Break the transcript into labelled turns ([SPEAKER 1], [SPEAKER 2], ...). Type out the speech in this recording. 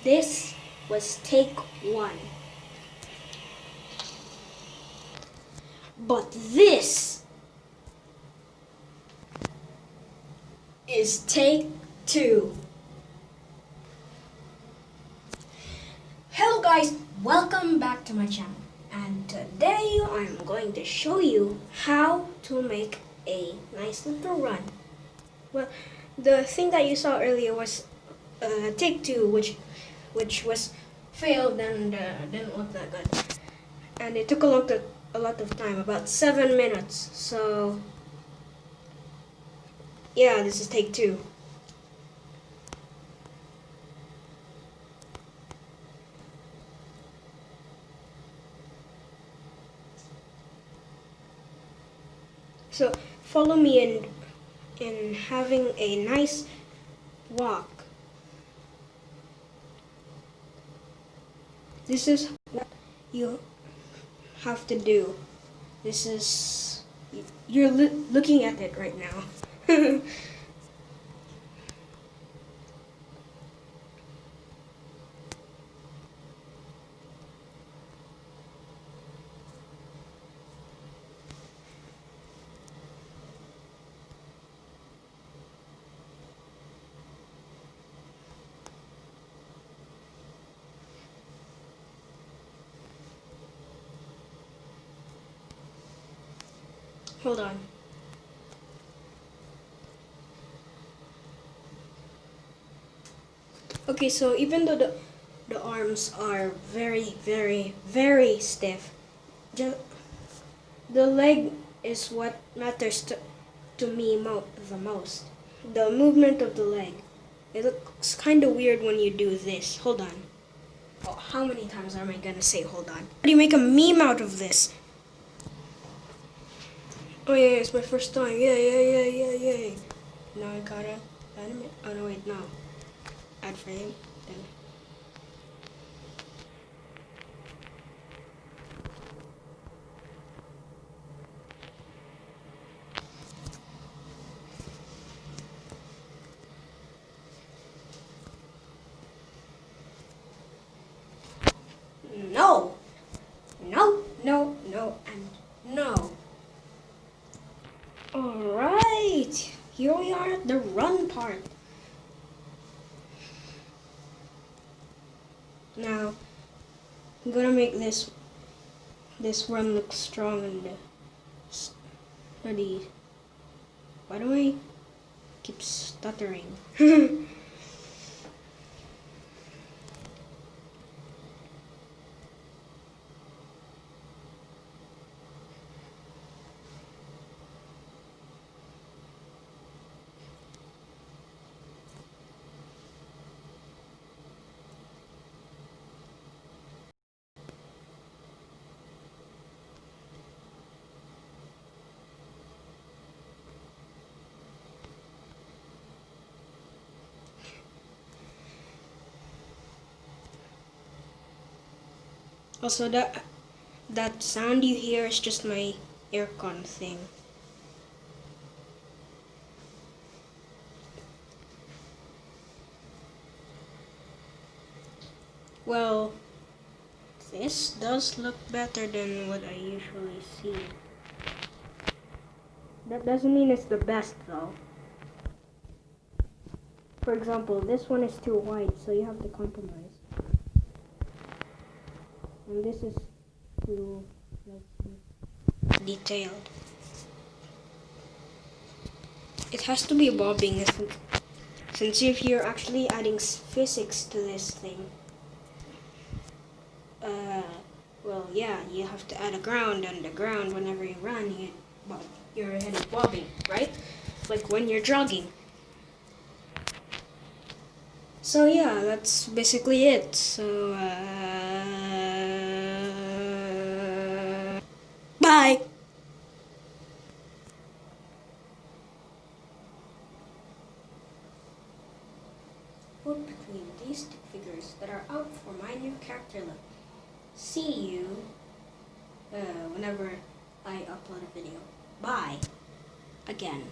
[SPEAKER 1] This was take one. But this is take two. Hello guys, welcome back to my channel. And today I'm going to show you how to make a nice little run. Well, the thing that you saw earlier was take two, which was failed and didn't look that good. And it took a lot of time, about 7 minutes. So yeah, this is take two. So follow me in having a nice walk. This is what you have to do. This is, you're looking at it right now. Hold on. Okay, so even though the arms are very stiff, just the leg is what matters to me the most. The movement of the leg. It looks kind of weird when you do this. Hold on. Oh, how many times am I gonna say hold on? How do you make a meme out of this? Oh yeah, it's my first time. Yeah. Now I gotta animate. Oh no, wait, no. Add frame. Then. No, and no. Alright, here we are at the run part. Now, I'm gonna make this run look strong and steady. Why do I keep stuttering? Also, that sound you hear is just my aircon thing. Well, this does look better than what I usually see. That doesn't mean it's the best though. For example, this one is too wide, so you have to compromise. And this is too detailed. It has to be bobbing since if you're actually adding physics to this thing. Well, yeah, you have to add a ground, and the ground, whenever you run, your head is bobbing, right? Like when you're jogging. So yeah, that's basically it. So, bye! Vote between these two figures that are out for my new character look. See you whenever I upload a video. Bye. Again.